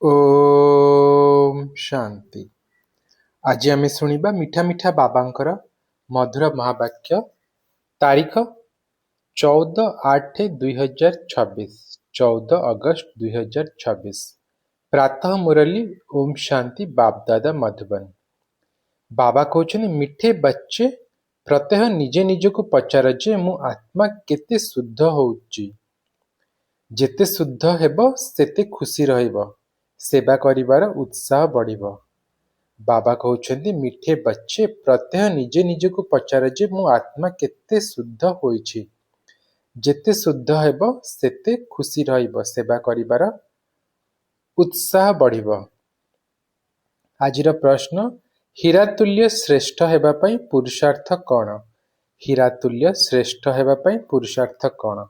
ओम शांति। आज आम शुणा मिठा मिठा बाबांकर मधुर महावाक्य। तारीख 14/8/2026, 14 अगस्त 2026। प्रातः मुरली ओम शांति बापदादा मधुबन। बाबा कहते मिठे बच्चे प्रत्यह निजे निजको पचार जे मु आत्मा केते शुद्ध होउची। जेते शुद्ध हेब सेते खुशी रहिब, सेवा करिबार उत्साह बढ़िब। बाबा कहते मिठे बच्चे प्रत्यह निजे निजको पचार जे मु आत्मा केते शुद्ध होइछि। जेते शुद्ध हेब सेते खुशी रहिब, सेवा करिबार उत्साह बढ़िब। आजिर प्रश्न, हीरातुल्य श्रेष्ठ हेबा पई पुरुषार्थ कौन? हीरातुल्य श्रेष्ठ हेबा पई पुरुषार्थ कौन?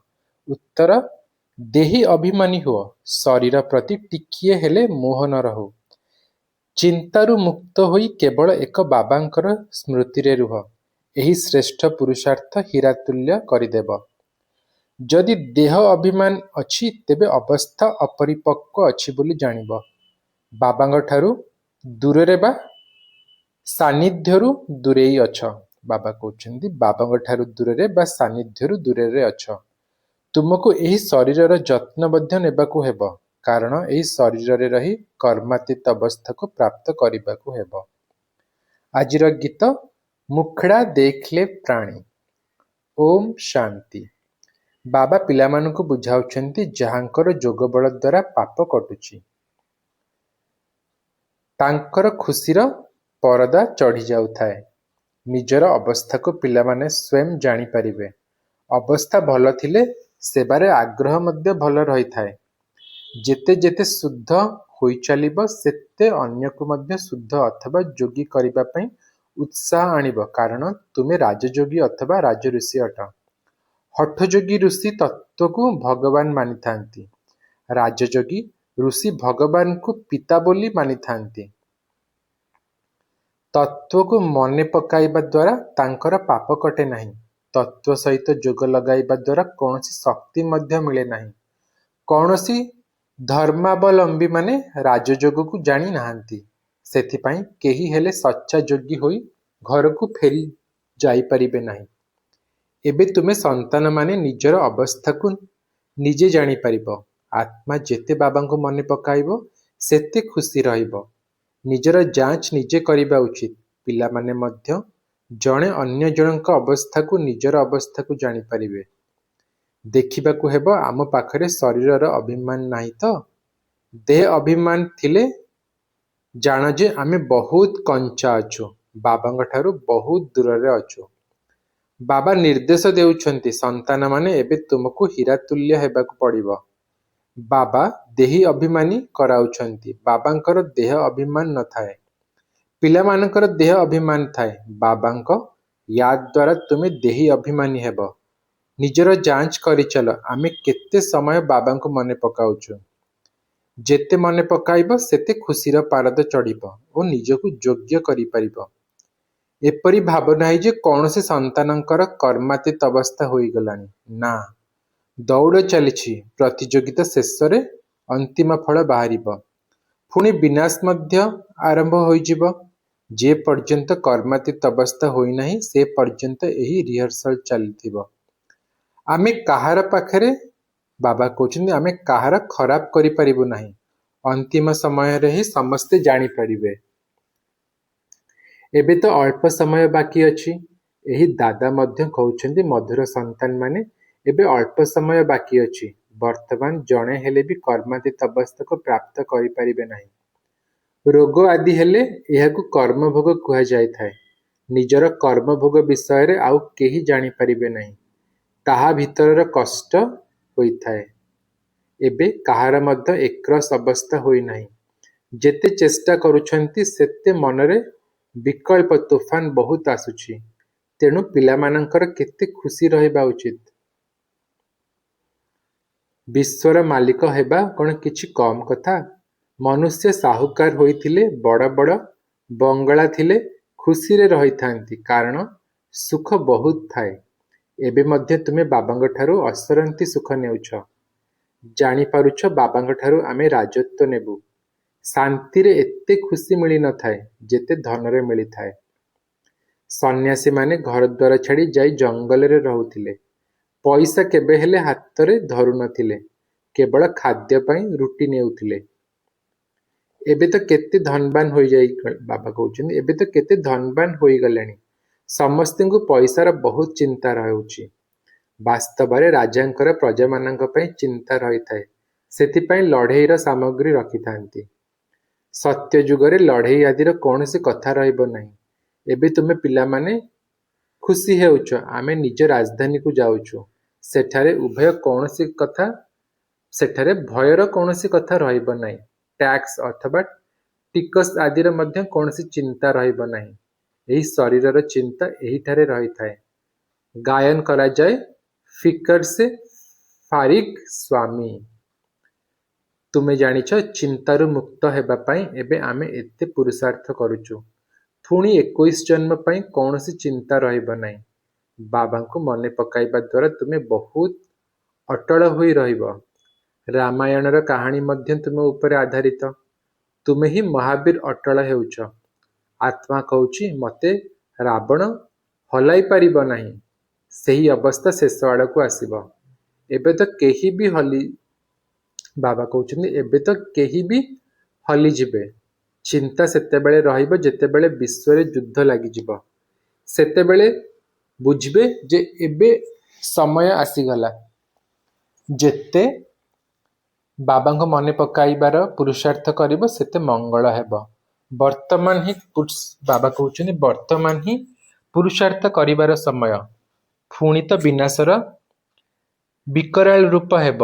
उत्तर, देही अभिमानी हुओ, शरीर प्रति टिकिए हेले मोह न रहु। चिंतारु मुक्त होई केवल एक बाबांकर स्मृतिरे रुह। एही श्रेष्ठ पुरुषार्थ हीरातुल्य करिदेब। जदि देह अभिमान अछि तेबे अवस्था अपरिपक्व अछि बोली जानिब। बाबांग ठारू दूररे बा सानिध्यरु दूरेई अछ। बाबा कहउछन्ति बाबांग ठारू दूररे बा सानिध्यरु दूररे अछ। तुमको एही शरीरर जत्न मध्य नेबाकू हेब, कारण एही शरीर रही कर्मातीत अवस्था को प्राप्त करिबाकू हेब। आजिर गीत, मुखड़ा देखले प्राणी। ओम शांति। बाबा पिलामानकु बुझाउछन्ति जहांकर जोग बल द्वारा पाप कटुची, तांकर खुशीर परदा चढ़ी जाउथाए। निजर अवस्था को पिलामाने स्वयं जानी परिबे। अवस्था भल थिले सेबारे आग्रह मध्य भल रही थाए। जेते जेते शुद्ध होई चलिब सेते अन्यकु मध्य शुद्ध अथवा जोगी करिबा पई उत्साह आनिब, कारण तुमे राजयोगी अथवा राजऋषि अट। हठयोगी ऋषि तत्व को भगवान मानि थांती। राजयोगी ऋषि भगवान को पिता बोली मानि थांती। तत्व को मने पकाइबा द्वारा तांकर पाप कटे नहीं। तत्व सहित जोग लगाइबा द्वारा कौनसी शक्ति मध्य मिले नहीं। कौनसी धर्मावलंबी माने राजयोग को जानी नाहांती। सेथिपाई केही हेले सच्चा योगी होई घर को फेरी जाई परिबे नहीं। एबे तुमे संतान माने निजर अवस्था को निजे जानी परिबो। आत्मा जेते बाबा को मने पकाइबो सेते खुशी रहिबो। निजर जांच निजे करिबा उचित। पिला माने मध्य जणे अन्य जनक अवस्था को निजर अवस्था को जानी परिबे। देखिबाकू हेबो आम पाखरे शरीरर अभिमान नाही तो। देह अभिमान थिले जान जे आमे बहुत कंचा अछु, बाबांग ठारू बहुत दूररे अछु। बाबा निर्देश देउछन्ति संतान माने एबे तुमको हीरातुल्य हेबाकू पड़िबो। बाबा देही अभिमानी कराउछन्ति। बाबांकर देह अभिमान न थाए, पिला मानकर देह अभिमान थाए। बाबांक याद द्वारा तुमे देही अभिमानी हेबो। निजर जांच करि चल, आमे केते समय बाबांको मने पकाउछु। जेते मने पकाइबो सेते खुशीर पारद चढ़िबो ओ निजको योग्य करि परिबो। एपरि भाव नाही जे कौनसी संतानंकर कर्मातीत अवस्था होई गलानी। ना, दौड़ चलिछि। प्रतियोगिता शेषरे अंतिम फल बाहरिबो। पुणी विनाश मध्य आरंभ होइजिबो। जे पर्यंत कर्मातीत अवस्था होई नाही से पर्यंत एही रिहर्सल चलिथिबो। आमे काहार पाखरे, बाबा कहउछन्ति आमे काहार खराब करि परिबो नाही। अंतिम समय रे ही समस्ते जानी परिबे। एबे तो अल्प समय बाकी अछि। एही दादा मध्य कहउछन्ति मधुर संतान माने एबे अल्प समय बाकी अछि। वर्तमान जणे हेले भी कर्मातीत अवस्था को प्राप्त करि परिबे नाही। रोग आदि हेले एहाकु कर्मभोग कुहा जाय थाए। निजर कर्मभोग विषय रे आउ केही जानी परिबे नाही। ताहा भितरर कष्ट होई थाए। एबे काहार मध्य एकरस अवस्था होई नाही। जेते चेष्टा करूछन्ति सेते मनरे विकल्प तूफान बहुत आसुछि। तेणु पिला मानकर केते खुशी रहिबा उचित। विश्वर मालिक हेबा कोन किछि कम कथा? मनुष्य साहुकार होइथिले बड़ बड़ बंगला थिले खुशी रे रही थांती, कारण सुख बहुत थाए। एबे मध्य तुमे बाबांग ठारू असरंती सुख नेउछ। जानी पारुछ बाबांग ठारू आमे राजत्व नेबु। ଶାନ୍ତିରେ ଏତେ ଖୁସି ମିଳିନଥାଏ ଯେତେ ଧନରେ ମିଳିଥାଏ। ସନ୍ନ୍ୟାସୀମାନେ ଘରଦ୍ୱାର ଛାଡ଼ି ଯାଇ ଜଙ୍ଗଲରେ ରହୁଥିଲେ। ପଇସା କେବେ ହେଲେ ହାତରେ ଧରୁନଥିଲେ, କେବଳ ଖାଦ୍ୟ ପାଇଁ ରୁଟି ନେଉଥିଲେ। ଏବେ ତ କେତେ ଧନବାନ ବାବା କହୁଛନ୍ତି, ଏବେ ତ କେତେ ଧନବାନ ହୋଇଗଲେଣି। ସମସ୍ତଙ୍କୁ ପଇସାର ବହୁତ ଚିନ୍ତା ରହୁଛି। ବାସ୍ତବରେ ରାଜାଙ୍କର ପ୍ରଜାମାନଙ୍କ ପାଇଁ ଚିନ୍ତା ରହିଥାଏ। ସେଥିପାଇଁ ଲଢ଼େଇର ସାମଗ୍ରୀ ରଖିଥାନ୍ତି। ସତ୍ୟ ଯୁଗରେ ଲଢ଼େଇ ଆଦିର କୌଣସି କଥା ରହିବ ନାହିଁ। ଏବେ ତୁମେ ପିଲାମାନେ ଖୁସି ହେଉଛ। ଆମେ ନିଜ ରାଜଧାନୀକୁ ଯାଉଛୁ। ସେଠାରେ ଭୟର କୌଣସି କଥା ରହିବ ନାହିଁ। ଟ୍ୟାକ୍ସ ଅଥବା ଟିକସ ଆଦିର ମଧ୍ୟ କୌଣସି ଚିନ୍ତା ରହିବ ନାହିଁ। ଏହି ଶରୀରର ଚିନ୍ତା ଏହିଠାରେ ରହିଥାଏ। ଗାୟନ କରାଯାଏ, ଫିକର ସେ ଫାରିଗ ସ୍ୱାମୀ। ତୁମେ ଜାଣିଛ, ଚିନ୍ତାରୁ ମୁକ୍ତ ହେବା ପାଇଁ ଏବେ ଆମେ ଏତେ ପୁରୁଷାର୍ଥ କରୁଛୁ। ପୁଣି 21 ଜନ୍ମ ପାଇଁ କୌଣସି ଚିନ୍ତା ରହିବ ନାହିଁ। ବାବାଙ୍କୁ ମନେ ପକାଇବା ଦ୍ୱାରା ତୁମେ ବହୁତ ଅଟଳ ହୋଇ ରହିବ। ରାମାୟଣର କାହାଣୀ ମଧ୍ୟ ତୁମ ଉପରେ ଆଧାରିତ। ତୁମେ ହିଁ ମହାବୀର ଅଟଳ ହେଉଛ। ଆତ୍ମା କହୁଛି, ମୋତେ ରାବଣ ହଲାଇ ପାରିବ ନାହିଁ। ସେହି ଅବସ୍ଥା ଶେଷ ଆଡ଼କୁ ଆସିବ। ଏବେ ତ କେହି ବି ହଲିଯିବେ। ଚିନ୍ତା ସେତେବେଳେ ରହିବ ଯେତେବେଳେ ବିଶ୍ୱରେ ଯୁଦ୍ଧ ଲାଗିଯିବ। ସେତେବେଳେ ବୁଝିବେ ଯେ ଏବେ ସମୟ ଆସିଗଲା। ଯେତେ ବାବାଙ୍କୁ ମନେ ପକାଇବାର ପୁରୁଷାର୍ଥ କରିବ ସେତେ ମଙ୍ଗଳ ହେବ। ବାବା କହୁଛନ୍ତି, ବର୍ତ୍ତମାନ ହିଁ ପୁରୁଷାର୍ଥ କରିବାର ସମୟ। ପୁଣି ତ ବିନାଶର ବିକରାଳ ରୂପ ହେବ।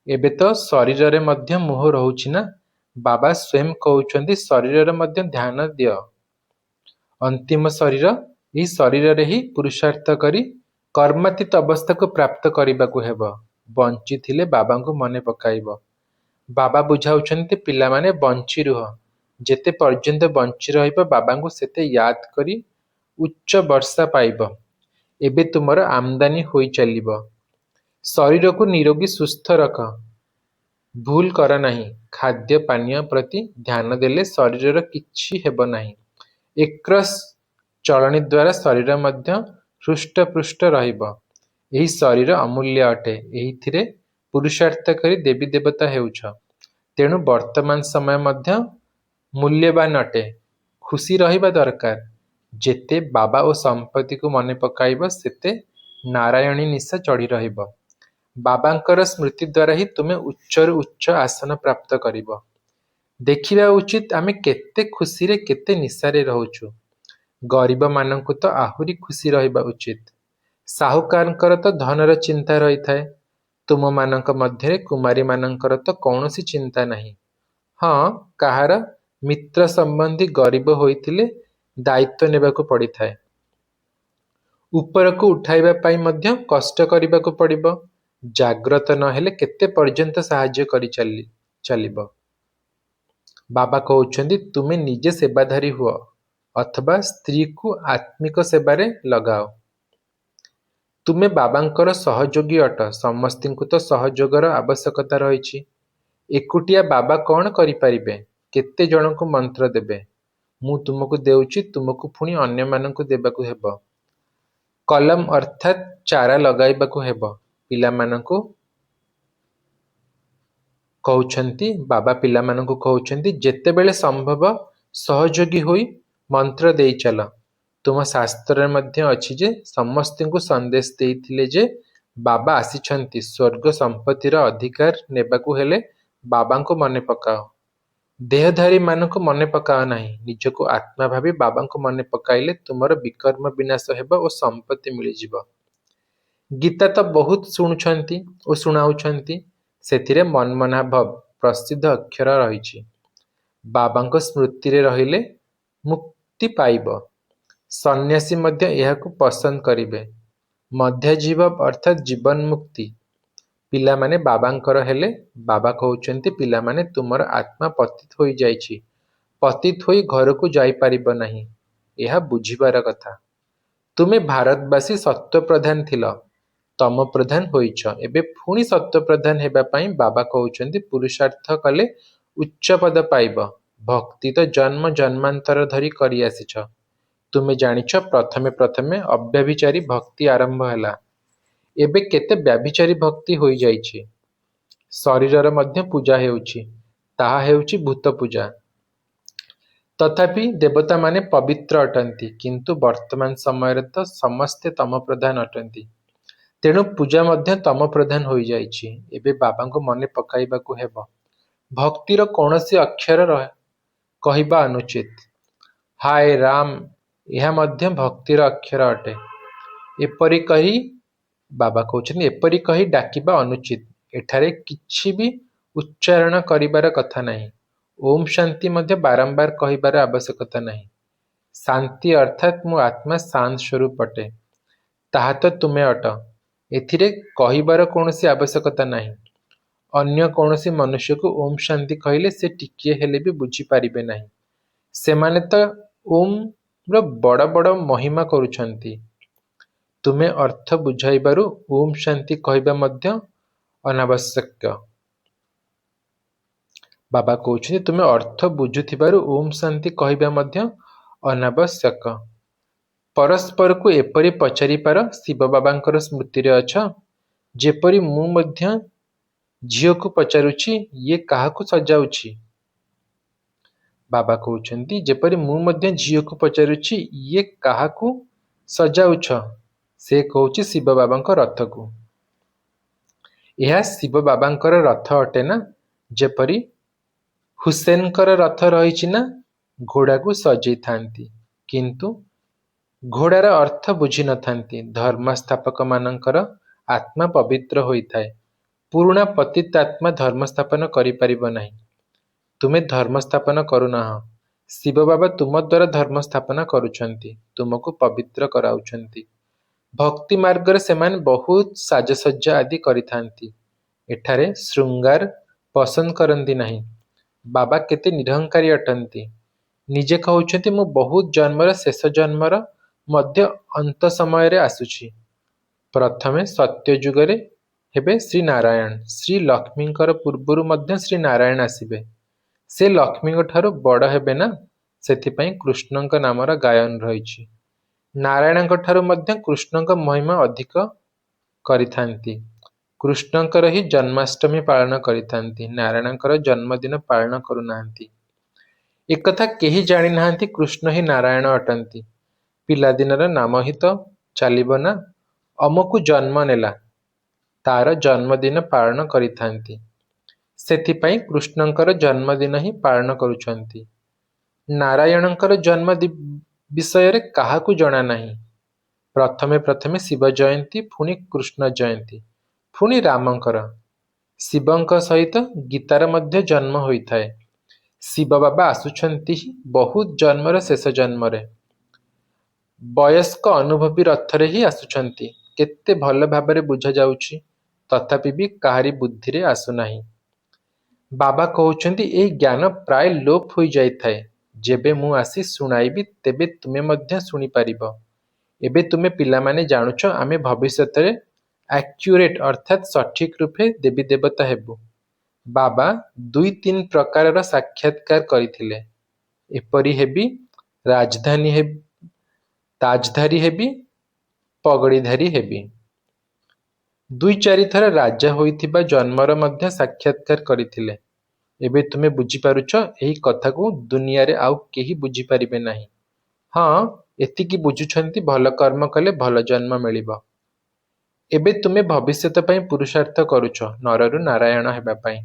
ଏବେ ତ ଶରୀରରେ ମଧ୍ୟ ମୋହ ରହୁଛି ନା। ବାବା ସ୍ୱୟଂ କହୁଛନ୍ତି, ଶରୀରରେ ମଧ୍ୟ ଧ୍ୟାନ ଦିଅ। ଅନ୍ତିମ ଶରୀର, ଏହି ଶରୀରରେ ହିଁ ପୁରୁଷାର୍ଥ କରି କର୍ମାତୀତ ଅବସ୍ଥାକୁ ପ୍ରାପ୍ତ କରିବାକୁ ହେବ। ବଞ୍ଚିଥିଲେ ବାବାଙ୍କୁ ମନେ ପକାଇବ। ବାବା ବୁଝାଉଛନ୍ତି, ପିଲାମାନେ ବଞ୍ଚି ରୁହ। ଯେତେ ପର୍ଯ୍ୟନ୍ତ ବଞ୍ଚି ରହିବ ବାବାଙ୍କୁ ସେତେ ୟାଦ କରି ଉଚ୍ଚ ବର୍ଷା ପାଇବ। ଏବେ ତୁମର ଆମଦାନୀ ହୋଇ ଚାଲିବ। ଶରୀରକୁ ନିରୋଗୀ ସୁସ୍ଥ ରଖ। ଭୁଲ କର ନାହିଁ। ଖାଦ୍ୟ ପାନୀୟ ପ୍ରତି ଧ୍ୟାନ ଦେଲେ ଶରୀରର କିଛି ହେବ ନାହିଁ। ଏକ୍ରସ ଚଳଣି ଦ୍ୱାରା ଶରୀର ମଧ୍ୟ ହୃଷ୍ଟପୃଷ୍ଟ ରହିବ। ଏହି ଶରୀର ଅମୂଲ୍ୟ ଅଟେ। ଏହିଥିରେ ପୁରୁଷାର୍ଥ କରି ଦେବୀ ଦେବତା ହେଉଛ। ତେଣୁ ବର୍ତ୍ତମାନ ସମୟ ମଧ୍ୟ ମୂଲ୍ୟବାନ ଅଟେ। ଖୁସି ରହିବା ଦରକାର। ଯେତେ ବାବା ଓ ସମ୍ପତ୍ତିକୁ ମନେ ପକାଇବ ସେତେ ନାରାୟଣୀ ନିଶା ଚଢ଼ି ରହିବ। ବାବାଙ୍କର ସ୍ମୃତି ଦ୍ୱାରା ହିଁ ତୁମେ ଉଚ୍ଚରୁ ଉଚ୍ଚ ଆସନ ପ୍ରାପ୍ତ କରିବ। ଦେଖିବା ଉଚିତ ଆମେ କେତେ ଖୁସିରେ କେତେ ନିଶାରେ ରହୁଛୁ। ଗରିବମାନଙ୍କୁ ତ ଆହୁରି ଖୁସି ରହିବା ଉଚିତ। ସାହୁକାରଙ୍କର ତ ଧନର ଚିନ୍ତା ରହିଥାଏ। ତୁମମାନଙ୍କ ମଧ୍ୟରେ କୁମାରୀମାନଙ୍କର ତ କୌଣସି ଚିନ୍ତା ନାହିଁ। ହଁ, କାହାର ମିତ୍ର ସମ୍ବନ୍ଧୀ ଗରିବ ହୋଇଥିଲେ ଦାୟିତ୍ୱ ନେବାକୁ ପଡ଼ିଥାଏ। ଉପରକୁ ଉଠାଇବା ପାଇଁ ମଧ୍ୟ କଷ୍ଟ କରିବାକୁ ପଡ଼ିବ। ଜାଗ୍ରତ ନ ହେଲେ କେତେ ପର୍ଯ୍ୟନ୍ତ ସାହାଯ୍ୟ କରି ଚାଲିବ। ବାବା କହୁଛନ୍ତି, ତୁମେ ନିଜେ ସେବାଧାରୀ ହୁଅ ଅଥବା ସ୍ତ୍ରୀକୁ ଆତ୍ମିକ ସେବାରେ ଲଗାଅ। ତୁମେ ବାବାଙ୍କର ସହଯୋଗୀ ଅଟ। ସମସ୍ତଙ୍କୁ ତ ସହଯୋଗର ଆବଶ୍ୟକତା ରହିଛି। ଏକୁଟିଆ ବାବା କ'ଣ କରିପାରିବେ? କେତେ ଜଣଙ୍କୁ ମନ୍ତ୍ର ଦେବେ? ମୁଁ ତୁମକୁ ଦେଉଛି, ତୁମକୁ ପୁଣି ଅନ୍ୟମାନଙ୍କୁ ଦେବାକୁ ହେବ। କଲମ ଅର୍ଥାତ୍ ଚାରା ଲଗାଇବାକୁ ହେବ। ବାବା ପିଲାମାନଙ୍କୁ କହୁଛନ୍ତି, ଯେତେବେଳେ ସମ୍ଭବ ସହଯୋଗୀ ହୋଇ ମନ୍ତ୍ର ଦେଇ ଚାଲ। ତୁମ ଶାସ୍ତ୍ରରେ ମଧ୍ୟ ଅଛି ଯେ ସମସ୍ତଙ୍କୁ ସନ୍ଦେଶ ଦେଇଥିଲେ ଯେ ବାବା ଆସିଛନ୍ତି। ସ୍ୱର୍ଗ ସମ୍ପତ୍ତିର ଅଧିକାର ନେବାକୁ ହେଲେ ବାବାଙ୍କୁ ମନେ ପକାଅ। ଦେହଧାରୀମାନଙ୍କୁ ମନେ ପକାଅ ନାହିଁ। ନିଜକୁ ଆତ୍ମା ଭାବି ବାବାଙ୍କୁ ମନେ ପକାଇଲେ ତୁମର ବିକର୍ମ ବିନାଶ ହେବ ଓ ସମ୍ପତ୍ତି ମିଳିଯିବ। ଗୀତା ତ ବହୁତ ଶୁଣୁଛନ୍ତି ଓ ଶୁଣାଉଛନ୍ତି। ସେଥିରେ ମନ୍ମନା ଭବ ପ୍ରସିଦ୍ଧ ଅକ୍ଷର ରହିଛି। ବାବାଙ୍କ ସ୍ମୃତିରେ ରହିଲେ ମୁକ୍ତି ପାଇବ। ସନ୍ନ୍ୟାସୀ ମଧ୍ୟ ଏହାକୁ ପସନ୍ଦ କରିବେ। ମଧ୍ୟାଜୀବ ଅର୍ଥାତ୍ ଜୀବନ ମୁକ୍ତି। ପିଲାମାନେ ବାବାଙ୍କର ହେଲେ ବାବା କହୁଛନ୍ତି, ପିଲାମାନେ ତୁମର ଆତ୍ମା ପତିତ ହୋଇଯାଇଛି। ପତିତ ହୋଇ ଘରକୁ ଯାଇପାରିବ ନାହିଁ। ଏହା ବୁଝିବାର କଥା। ତୁମେ ଭାରତବାସୀ ସତ୍ତ୍ୱପ୍ରଧାନ ଥିଲ, ତମୋପ୍ରଧାନ ହୋଇଛ। ଏବେ ପୁଣି ସତ୍ତ୍ୱପ୍ରଧାନ ହେବା ପାଇଁ ବାବା କହୁଛନ୍ତି, ପୁରୁଷାର୍ଥ କଲେ ଉଚ୍ଚ ପଦ ପାଇବ। ଭକ୍ତି ତ ଜନ୍ମ ଜନ୍ମାନ୍ତର ଧରି କରି ଆସିଛ। ତୁମେ ଜାଣିଛ ପ୍ରଥମେ ପ୍ରଥମେ ଅବ୍ୟଭିଚାରୀ ଭକ୍ତି ଆରମ୍ଭ ହେଲା। ଏବେ କେତେ ବ୍ୟଭିଚାରୀ ଭକ୍ତି ହୋଇଯାଇଛି। ଶରୀରର ମଧ୍ୟ ପୂଜା ହେଉଛି, ତାହା ହେଉଛି ଭୂତ ପୂଜା। ତଥାପି ଦେବତାମାନେ ପବିତ୍ର ଅଟନ୍ତି, କିନ୍ତୁ ବର୍ତ୍ତମାନ ସମୟରେ ତ ସମସ୍ତେ ତମପ୍ରଧାନ ଅଟନ୍ତି। ତେଣୁ ପୂଜା ମଧ୍ୟ ତମପ୍ରଧାନ ହୋଇଯାଇଛି। ଏବେ ବାବାଙ୍କୁ ମନେ ପକାଇବାକୁ ହେବ। ଭକ୍ତିର କୌଣସି ଅକ୍ଷର କହିବା ଅନୁଚିତ। ହାୟ ରାମ, ଏହା ମଧ୍ୟ ଭକ୍ତିର ଅକ୍ଷର ଅଟେ। ଏପରି କହି ବାବା କହୁଛନ୍ତି, ଏପରି କହି ଡାକିବା ଅନୁଚିତ। ଏଠାରେ କିଛି ବି ଉଚ୍ଚାରଣ କରିବାର କଥା ନାହିଁ। ଓମ୍ ଶାନ୍ତି ମଧ୍ୟ ବାରମ୍ବାର କହିବାର ଆବଶ୍ୟକତା ନାହିଁ। ଶାନ୍ତି ଅର୍ଥାତ୍ ମୁଁ ଆତ୍ମା ଶାନ୍ତ ସ୍ୱରୂପ ଅଟେ, ତାହା ତ ତୁମେ ଅଟ। ଏଥିରେ କହିବାର କୌଣସି ଆବଶ୍ୟକତା ନାହିଁ। ଅନ୍ୟ କୌଣସି ମନୁଷ୍ୟକୁ ଓମ୍ ଶାନ୍ତି କହିଲେ ସେ ଟିକିଏ ହେଲେ ବି ବୁଝିପାରିବେ ନାହିଁ। ସେମାନେ ତ ଓମ୍ର ବଡ଼ ବଡ଼ ମହିମା କରୁଛନ୍ତି। ତୁମେ ଅର୍ଥ ବୁଝାଇବାରୁ ଓମ୍ ଶାନ୍ତି କହିବା ମଧ୍ୟ ଅନାବଶ୍ୟକ। ବାବା କହୁଛନ୍ତି, ତୁମେ ଅର୍ଥ ବୁଝୁଥିବାରୁ ଓମ୍ ଶାନ୍ତି କହିବା ମଧ୍ୟ ଅନାବଶ୍ୟକ। ପରସ୍ପରକୁ ଏପରି ପଚାରିପାର, ଶିବ ବାବାଙ୍କର ସ୍ମୃତିରେ ଅଛ? ଯେପରି ମୁଁ ମଧ୍ୟ ଝିଅକୁ ପଚାରୁଛି, ଇଏ କାହାକୁ ସଜାଉଛି? ବାବା କହୁଛନ୍ତି, ଯେପରି ମୁଁ ମଧ୍ୟ ଝିଅକୁ ପଚାରୁଛି, ଇଏ କାହାକୁ ସଜାଉଛ? ସେ କହୁଛି ଶିବ ବାବାଙ୍କ ରଥକୁ। ଏହା ଶିବ ବାବାଙ୍କର ରଥ ଅଟେ ନା? ଯେପରି ହୁସେନଙ୍କର ରଥ ରହିଛି ନା? ଘୋଡ଼ାକୁ ସଜେଇଥାନ୍ତି, କିନ୍ତୁ ଘୋଡ଼ାର ଅର୍ଥ ବୁଝିନଥାନ୍ତି। ଧର୍ମସ୍ଥାପକମାନଙ୍କର ଆତ୍ମା ପବିତ୍ର ହୋଇଥାଏ। ପୁରୁଣା ପତିତ ଆତ୍ମା ଧର୍ମ ସ୍ଥାପନ କରିପାରିବ ନାହିଁ। ତୁମେ ଧର୍ମ ସ୍ଥାପନ କରୁନାହଁ। ଶିବ ବାବା ତୁମ ଦ୍ୱାରା ଧର୍ମ ସ୍ଥାପନ କରୁଛନ୍ତି, ତୁମକୁ ପବିତ୍ର କରାଉଛନ୍ତି। ଭକ୍ତି ମାର୍ଗରେ ସେମାନେ ବହୁତ ସାଜସଜ୍ଜା ଆଦି କରିଥାନ୍ତି। ଏଠାରେ ଶୃଙ୍ଗାର ପସନ୍ଦ କରନ୍ତି ନାହିଁ। ବାବା କେତେ ନିରହଙ୍କାରୀ ଅଟନ୍ତି। ନିଜେ କହୁଛନ୍ତି, ମୁଁ ବହୁତ ଜନ୍ମର ଶେଷ ଜନ୍ମର ମଧ୍ୟ ଅନ୍ତ ସମୟରେ ଆସୁଛି। ପ୍ରଥମେ ସତ୍ୟଯୁଗରେ ହେବେ ଶ୍ରୀ ନାରାୟଣ। ଶ୍ରୀ ଲକ୍ଷ୍ମୀଙ୍କର ପୂର୍ବରୁ ମଧ୍ୟ ଶ୍ରୀ ନାରାୟଣ ଆସିବେ। ସେ ଲକ୍ଷ୍ମୀଙ୍କ ଠାରୁ ବଡ଼ ହେବେ ନା, ସେଥିପାଇଁ କୃଷ୍ଣଙ୍କ ନାମର ଗାୟନ ରହିଛି। ନାରାୟଣଙ୍କ ଠାରୁ ମଧ୍ୟ କୃଷ୍ଣଙ୍କ ମହିମା ଅଧିକ କରିଥାନ୍ତି। କୃଷ୍ଣଙ୍କର ହିଁ ଜନ୍ମାଷ୍ଟମୀ ପାଳନ କରିଥାନ୍ତି, ନାରାୟଣଙ୍କର ଜନ୍ମଦିନ ପାଳନ କରୁନାହାନ୍ତି। ଏକଥା କେହି ଜାଣିନାହାନ୍ତି କୃଷ୍ଣ ହିଁ ନାରାୟଣ ଅଟନ୍ତି। ପିଲାଦିନର ନାମ ହିଁ ତ ଚାଲିବ ନା। ଅମୁକୁ ଜନ୍ମ ନେଲା, ତାର ଜନ୍ମଦିନ ପାଳନ କରିଥାନ୍ତି। ସେଥିପାଇଁ କୃଷ୍ଣଙ୍କର ଜନ୍ମଦିନ ହିଁ ପାଳନ କରୁଛନ୍ତି। ନାରାୟଣଙ୍କର ଜନ୍ମ ବିଷୟରେ କାହାକୁ ଜଣା ନାହିଁ। ପ୍ରଥମେ ପ୍ରଥମେ ଶିବ ଜୟନ୍ତୀ, ପୁଣି କୃଷ୍ଣ ଜୟନ୍ତୀ, ପୁଣି ରାମଙ୍କର। ଶିବଙ୍କ ସହିତ ଗୀତାର ମଧ୍ୟ ଜନ୍ମ ହୋଇଥାଏ। ଶିବ ବାବା ଆସୁଛନ୍ତି ବହୁତ ଜନ୍ମର ଶେଷ ଜନ୍ମରେ। ବୟସ୍କ ଅନୁଭବୀ ରଥରେ ହିଁ ଆସୁଛନ୍ତି। କେତେ ଭଲ ଭାବରେ ବୁଝାଯାଉଛି, ତଥାପି ବି କାହାରି ବୁଦ୍ଧିରେ ଆସୁନାହିଁ। ବାବା କହୁଛନ୍ତି, ଏହି ଜ୍ଞାନ ପ୍ରାୟ ଲୋପ ହୋଇଯାଇଥାଏ। ଯେବେ ମୁଁ ଆସି ଶୁଣାଇବି, ତେବେ ତୁମେ ମଧ୍ୟ ଶୁଣିପାରିବ। ଏବେ ତୁମେ ପିଲାମାନେ ଜାଣୁଛ, ଆମେ ଭବିଷ୍ୟତରେ ଆକ୍ୟୁରେଟ୍ ଅର୍ଥାତ୍ ସଠିକ ରୂପେ ଦେବୀ ଦେବତା ହେବୁ। ବାବା 2-3 ପ୍ରକାରର ସାକ୍ଷାତକାର କରିଥିଲେ। ଏପରି ହେବି, ତାଜଧାରୀ ହେବି, ପଗଡ଼ିଧାରୀ ହେବି। 2-4 ଥର ରାଜା ହୋଇଥିବା ଜନ୍ମର ମଧ୍ୟ ସାକ୍ଷାତକାର କରିଥିଲେ। ଏବେ ତୁମେ ବୁଝିପାରୁଛ, ଏହି କଥାକୁ ଦୁନିଆରେ ଆଉ କେହି ବୁଝିପାରିବେ ନାହିଁ। ହଁ, ଏତିକି ବୁଝୁଛନ୍ତି, ଭଲ କର୍ମ କଲେ ଭଲ ଜନ୍ମ ମିଳିବ। ଏବେ ତୁମେ ଭବିଷ୍ୟତ ପାଇଁ ପୁରୁଷାର୍ଥ କରୁଛ, ନରରୁ ନାରାୟଣ ହେବା ପାଇଁ।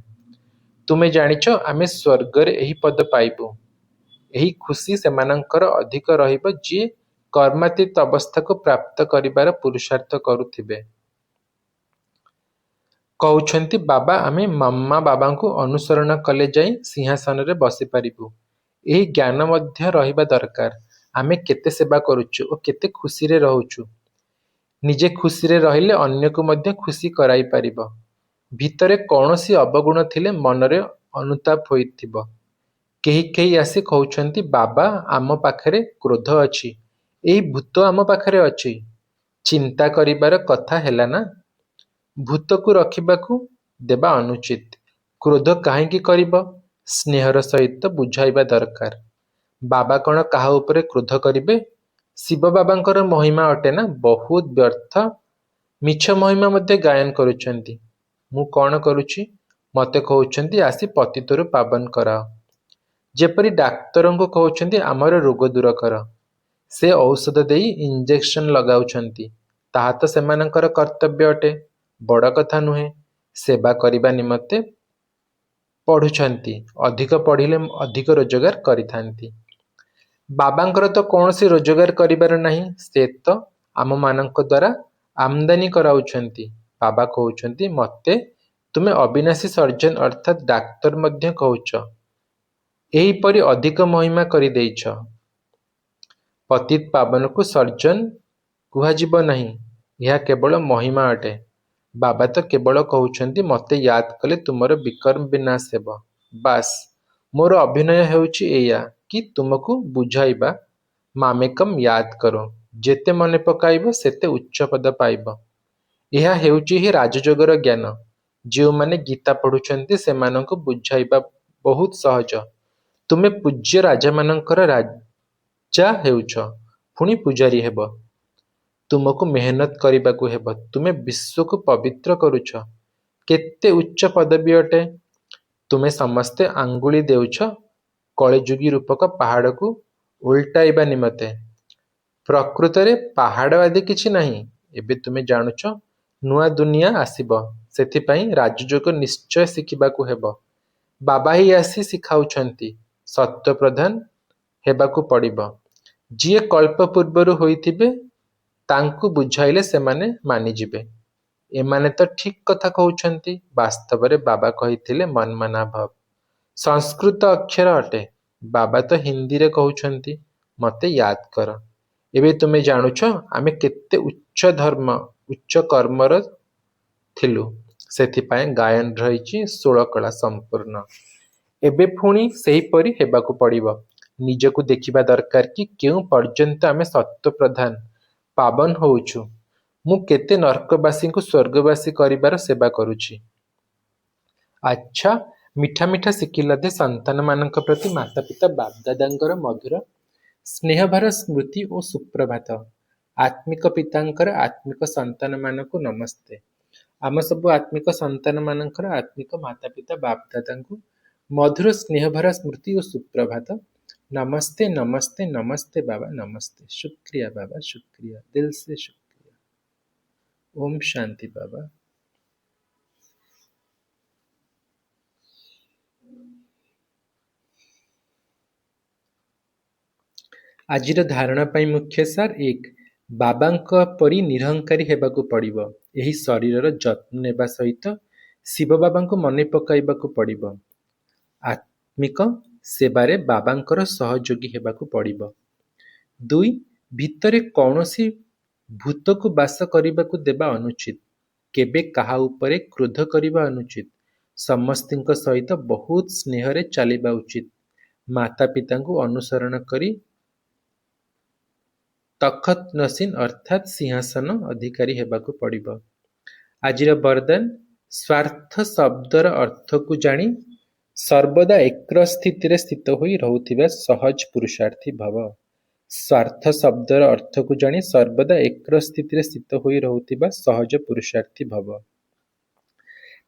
ତୁମେ ଜାଣିଛ, ଆମେ ସ୍ୱର୍ଗରେ ଏହି ପଦ ପାଇବୁ। ଏହି ଖୁସି ସେମାନଙ୍କର ଅଧିକ ରହିବ ଯିଏ କର୍ମାତୀତ ଅବସ୍ଥାକୁ ପ୍ରାପ୍ତ କରିବାର ପୁରୁଷାର୍ଥ କରୁଥିବେ। କହୁଛନ୍ତି ବାବା, ଆମେ ମାମା ବାବାଙ୍କୁ ଅନୁସରଣ କଲେ ଯାଇ ସିଂହାସନରେ ବସିପାରିବୁ। ଏହି ଜ୍ଞାନ ମଧ୍ୟ ରହିବା ଦରକାର। ଆମେ କେତେ ସେବା କରୁଛୁ ଓ କେତେ ଖୁସିରେ ରହୁଛୁ। ନିଜେ ଖୁସିରେ ରହିଲେ ଅନ୍ୟକୁ ମଧ୍ୟ ଖୁସି କରାଇପାରିବ। ଭିତରେ କୌଣସି ଅବଗୁଣ ଥିଲେ ମନରେ ଅନୁତାପ ହୋଇଥିବ। କେହି କେହି ଆସି କହୁଛନ୍ତି, ବାବା, ଆମ ପାଖରେ କ୍ରୋଧ ଅଛି, ଏହି ଭୂତ ଆମ ପାଖରେ ଅଛି। ଚିନ୍ତା କରିବାର କଥା ହେଲା ନା। ଭୂତକୁ ରଖିବାକୁ ଦେବା ଅନୁଚିତ। କ୍ରୋଧ କାହିଁକି କରିବ? ସ୍ନେହର ସହିତ ବୁଝାଇବା ଦରକାର। ବାବା କ'ଣ କାହା ଉପରେ କ୍ରୋଧ କରିବେ? ଶିବ ବାବାଙ୍କର ମହିମା ଅଟେ ନା, ବହୁତ ବ୍ୟର୍ଥ ମିଛ ମହିମା ମଧ୍ୟ ଗାୟନ କରୁଛନ୍ତି। ମୁଁ କ'ଣ କରୁଛି? ମୋତେ କହୁଛନ୍ତି ଆସି ପତିତରୁ ପାବନ କରାଅ। ଯେପରି ଡାକ୍ତରଙ୍କୁ କହୁଛନ୍ତି ଆମର ରୋଗ ଦୂର କର। ସେ ଔଷଧ ଦେଇ ଇଞ୍ଜେକ୍ସନ ଲଗାଉଛନ୍ତି। ତାହା ତ ସେମାନଙ୍କର କର୍ତ୍ତବ୍ୟ ଅଟେ, ବଡ଼ କଥା ନୁହେଁ। ସେବା କରିବା ନିମନ୍ତେ ପଢ଼ୁଛନ୍ତି, ଅଧିକ ପଢ଼ିଲେ ଅଧିକ ରୋଜଗାର କରିଥାନ୍ତି। ବାବାଙ୍କର ତ କୌଣସି ରୋଜଗାର କରିବାର ନାହିଁ, ସେ ତ ଆମମାନଙ୍କ ଦ୍ୱାରା ଆମଦାନୀ କରାଉଛନ୍ତି। ବାବା କହୁଛନ୍ତି ମୋତେ ତୁମେ ଅବିନାଶୀ ସର୍ଜନ ଅର୍ଥାତ୍ ଡାକ୍ତର ମଧ୍ୟ କହୁଛ। ଏହିପରି ଅଧିକ ମହିମା କରିଦେଇଛ। ପତିତ ପାବନକୁ ସର୍ଜନ କୁହାଯିବ ନାହିଁ, ଏହା କେବଳ ମହିମା ଅଟେ। ବାବା ତ କେବଳ କହୁଛନ୍ତି ମୋତେ ୟାଦ କଲେ ତୁମର ବିକର୍ମ ବିନାଶ ହେବ। ବାସ୍, ମୋର ଅଭିନୟ ହେଉଛି ଏଇଆ କି ତୁମକୁ ବୁଝାଇବା ମାମେକମ୍ ୟାଦ କରୋ। ଯେତେ ମନେ ପକାଇବ ସେତେ ଉଚ୍ଚ ପଦ ପାଇବ। ଏହା ହେଉଛି ହିଁ ରାଜଯୋଗର ଜ୍ଞାନ। ଯେଉଁମାନେ ଗୀତା ପଢ଼ୁଛନ୍ତି ସେମାନଙ୍କୁ ବୁଝାଇବା ବହୁତ ସହଜ। ତୁମେ ପୂଜ୍ୟ ରାଜାମାନଙ୍କର ରାଜା ହେଉଛ, ପୁଣି ପୂଜାରୀ ହେବ। ତୁମକୁ ମେହନତ କରିବାକୁ ହେବ। ତୁମେ ବିଶ୍ୱକୁ ପବିତ୍ର କରୁଛ। କେତେ ଉଚ୍ଚ ପଦବୀ ଅଟେ। ତୁମେ ସମସ୍ତେ ଆଙ୍ଗୁଳି ଦେଉଛ କଳିଯୁଗୀ ରୂପକ ପାହାଡ଼କୁ ଓଲଟାଇବା ନିମନ୍ତେ। ପ୍ରକୃତରେ ପାହାଡ଼ ଆଦି କିଛି ନାହିଁ। ଏବେ ତୁମେ ଜାଣୁଛ ନୂଆ ଦୁନିଆ ଆସିବ, ସେଥିପାଇଁ ରାଜଯୋଗ ନିଶ୍ଚୟ ଶିଖିବାକୁ ହେବ। ବାବା ହିଁ ଆସି ଶିଖାଉଛନ୍ତି। ସତ୍ୱପ୍ରଧାନ ହେବାକୁ ପଡ଼ିବ। ଯିଏ କଳ୍ପ ପୂର୍ବରୁ ହୋଇଥିବେ ତାଙ୍କୁ ବୁଝାଇଲେ ସେମାନେ ମାନିଯିବେ। ଏମାନେ ତ ଠିକ୍ କଥା କହୁଛନ୍ତି। ବାସ୍ତବରେ ବାବା କହିଥିଲେ ମନ୍ମନା ଭବ। ସଂସ୍କୃତ ଅକ୍ଷର ଅଟେ। ବାବା ତ ହିନ୍ଦୀରେ କହୁଛନ୍ତି ମୋତେ ୟାଦ କର। ଏବେ ତୁମେ ଜାଣୁଛ ଆମେ କେତେ ଉଚ୍ଚ ଧର୍ମ ଉଚ୍ଚ କର୍ମର ଥିଲୁ। ସେଥିପାଇଁ ଗାୟନ ରହିଛି 16 କଳା ସମ୍ପୂର୍ଣ୍ଣ। ଏବେ ପୁଣି ସେହିପରି ହେବାକୁ ପଡ଼ିବ। ନିଜକୁ ଦେଖିବା ଦରକାର କି କେଉଁ ପର୍ଯ୍ୟନ୍ତ ଆମେ ସତ୍ୱପ୍ରଧାନ ପାବନ ହେଉଛୁ। ମୁଁ କେତେ ନର୍କବାସୀଙ୍କୁ ସ୍ୱର୍ଗବାସୀ କରିବାର ସେବା କରୁଛି। ଆଚ୍ଛା, ମିଠା ମିଠା ଶିଖିଲଧେ ସନ୍ତାନମାନଙ୍କ ପ୍ରତି ମାତାପିତା ବାପଦାଦାଙ୍କର ମଧୁର ସ୍ନେହଭରା ସ୍ମୃତି ଓ ସୁପ୍ରଭାତ। ଆତ୍ମିକ ପିତାଙ୍କର ଆତ୍ମିକ ସନ୍ତାନମାନଙ୍କୁ ନମସ୍ତେ। ଆମ ସବୁ ଆତ୍ମିକ ସନ୍ତାନମାନଙ୍କର ଆତ୍ମିକ ମାତାପିତା ବାପଦାଦାଙ୍କୁ ମଧୁର ସ୍ନେହଭରା ସ୍ମୃତି ଓ ସୁପ୍ରଭାତ। ନମସ୍ତେ ନମସ୍ତେ ନମସ୍ତେ ବାବା ନମସ୍ତେ। शुक्रिया बाबा, शुक्रिया, दिल से शुक्रिया। ओम शांति बाबा। ଆଜିର ଧାରଣା ପାଇଁ ମୁଖ୍ୟ ସାର 1. ବାବାଙ୍କ ପରି ନିରହଙ୍କାରୀ ହେବାକୁ ପଡ଼ିବ। ଏହି ଶରୀରର ଯତ୍ନ ନେବା ସହିତ ଶିବ ବାବାଙ୍କୁ ମନେ ପକାଇବାକୁ ପଡ଼ିବ। ଆତ୍ମିକ ସେବାରେ ବାବାଙ୍କର ସହଯୋଗୀ ହେବାକୁ ପଡ଼ିବ। 2. ଭିତରେ କୌଣସି ଭୂତକୁ ବାସ କରିବାକୁ ଦେବା ଅନୁଚିତ। କେବେ କାହା ଉପରେ କ୍ରୋଧ କରିବା ଅନୁଚିତ। ସମସ୍ତଙ୍କ ସହିତ ବହୁତ ସ୍ନେହରେ ଚାଲିବା ଉଚିତ। ମାତା ପିତାଙ୍କୁ ଅନୁସରଣ କରି ତଖତ ନସିନ ଅର୍ଥାତ୍ ସିଂହାସନ ଅଧିକାରୀ ହେବାକୁ ପଡ଼ିବ। ଆଜିର ବରଦାନ, ସ୍ୱାର୍ଥ ଶବ୍ଦର ଅର୍ଥକୁ ଜାଣି ସର୍ବଦା ଏକ୍ର ସ୍ଥିତିରେ ସ୍ଥିତ ହୋଇ ରହୁଥିବା ସହଜ ପୁରୁଷାର୍ଥୀ ଭବ। ସ୍ୱାର୍ଥ ଶବ୍ଦର ଅର୍ଥକୁ ଜାଣି ସର୍ବଦା ଏକ୍ର ସ୍ଥିତିରେ ସ୍ଥିତ ହୋଇ ରହୁଥିବା ସହଜ ପୁରୁଷାର୍ଥୀ ଭବ।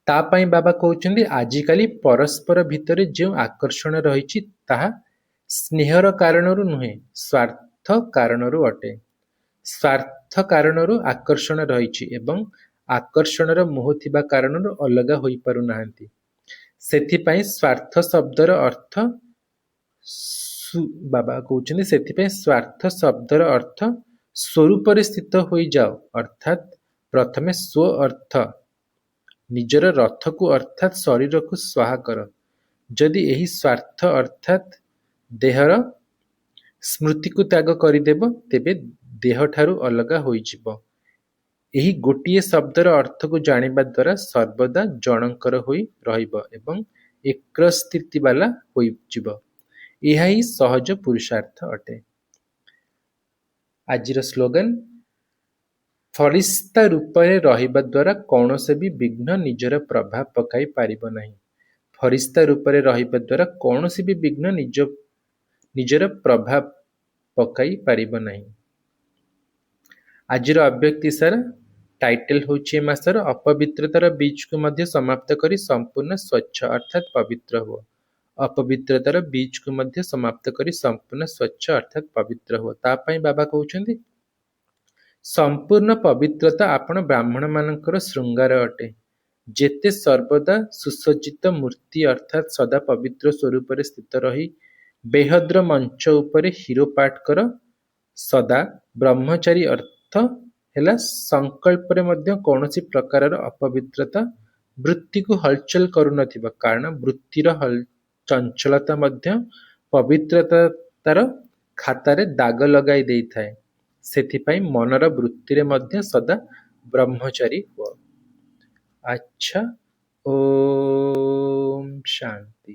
ତା ପାଇଁ ବାବା କହୁଛନ୍ତି ଆଜିକାଲି ପରସ୍ପର ଭିତରେ ଯେଉଁ ଆକର୍ଷଣ ରହିଛି ତାହା ସ୍ନେହର କାରଣରୁ ନୁହେଁ, ସ୍ୱାର୍ଥ କାରଣରୁ ଅଟେ। ସ୍ୱାର୍ଥ କାରଣରୁ ଆକର୍ଷଣ ରହିଛି ଏବଂ ଆକର୍ଷଣର ମୋହ ଥିବା କାରଣରୁ ଅଲଗା ହୋଇପାରୁନାହାନ୍ତି। ସେଥିପାଇଁ ସ୍ୱାର୍ଥ ଶବ୍ଦର ଅର୍ଥ ବାବା କହୁଛନ୍ତି ସେଥିପାଇଁ ସ୍ୱାର୍ଥ ଶବ୍ଦର ଅର୍ଥ ସ୍ୱରୂପରେ ସ୍ଥିତ ହୋଇଯାଅ, ଅର୍ଥାତ୍ ପ୍ରଥମେ ସ୍ୱ ଅର୍ଥ ନିଜର ରଥକୁ ଅର୍ଥାତ୍ ଶରୀରକୁ ସ୍ୱାହା କର। ଯଦି ଏହି ସ୍ୱାର୍ଥ ଅର୍ଥାତ୍ ଦେହର ସ୍ମୃତିକୁ ତ୍ୟାଗ କରିଦେବ ତେବେ ଦେହଠାରୁ ଅଲଗା ହୋଇଯିବ। ଏହି ଗୋଟିଏ ଶବ୍ଦର ଅର୍ଥକୁ ଜାଣିବା ଦ୍ୱାରା ସର୍ବଦା ଜଣଙ୍କର ହୋଇ ରହିବ ଏବଂ ଏକ୍ର ସ୍ଥିତି ବାଲା ହୋଇଯିବ। ଏହା ହିଁ ସହଜ ପୁରୁଷାର୍ଥ ଅଟେ। ଆଜିର ସ୍ଲୋଗାନ, ଫରିସ୍ତା ରୂପରେ ରହିବା ଦ୍ୱାରା କୌଣସି ବି ବିଘ୍ନ ନିଜର ପ୍ରଭାବ ପକାଇ ପାରିବ ନାହିଁ। ଫରିସ୍ତା ରୂପରେ ରହିବା ଦ୍ୱାରା କୌଣସି ବି ବିଘ୍ନ ନିଜର ପ୍ରଭାବ ପକାଇ ପାରିବ ନାହିଁ। ଆଜିର ଅବ୍ୟକ୍ତି ସାର ଟାଇଟେଲ ହେଉଛି ଏ ମାସର ଅପବିତ୍ରତାର ବୀଜକୁ ମଧ୍ୟ ସମାପ୍ତ କରି ସମ୍ପୂର୍ଣ୍ଣ ସ୍ୱଚ୍ଛ ଅର୍ଥାତ୍ ପବିତ୍ର ହୁଅ। ଅପବିତ୍ରତାର ବୀଜକୁ ମଧ୍ୟ ସମାପ୍ତ କରି ସମ୍ପୂର୍ଣ୍ଣ ସ୍ୱଚ୍ଛ ଅର୍ଥାତ୍ ପବିତ୍ର ହୁଅ। ତା ପାଇଁ ବାବା କହୁଛନ୍ତି ସମ୍ପୂର୍ଣ୍ଣ ପବିତ୍ରତା ଆପଣ ବ୍ରାହ୍ମଣମାନଙ୍କର ଶୃଙ୍ଗାର ଅଟେ। ଯେତେ ସର୍ବଦା ସୁସଜ୍ଜିତ ମୂର୍ତ୍ତି ଅର୍ଥାତ୍ ସଦା ପବିତ୍ର ସ୍ୱରୂପରେ ସ୍ଥିତ ରହି ବେହଦ୍ର ମଞ୍ଚ ଉପରେ ହିରୋ ପାଠ କର। ସଦା ବ୍ରହ୍ମଚାରୀ ଅର୍ଥ ହେଲା ସଂକଳ୍ପରେ ମଧ୍ୟ କୌଣସି ପ୍ରକାରର ଅପବିତ୍ରତା ବୃତ୍ତିକୁ ହଲଚଲ କରୁନଥିବ, କାରଣ ବୃତ୍ତିର ଚଞ୍ଚଳତା ମଧ୍ୟ ପବିତ୍ରତାର ଖାତାରେ ଦାଗ ଲଗାଇ ଦେଇଥାଏ। ସେଥିପାଇଁ ମନର ବୃତ୍ତିରେ ମଧ୍ୟ ସଦା ବ୍ରହ୍ମଚାରୀ ହୁଅ। ଆଚ୍ଛା, ଓମ୍ ଶାନ୍ତି।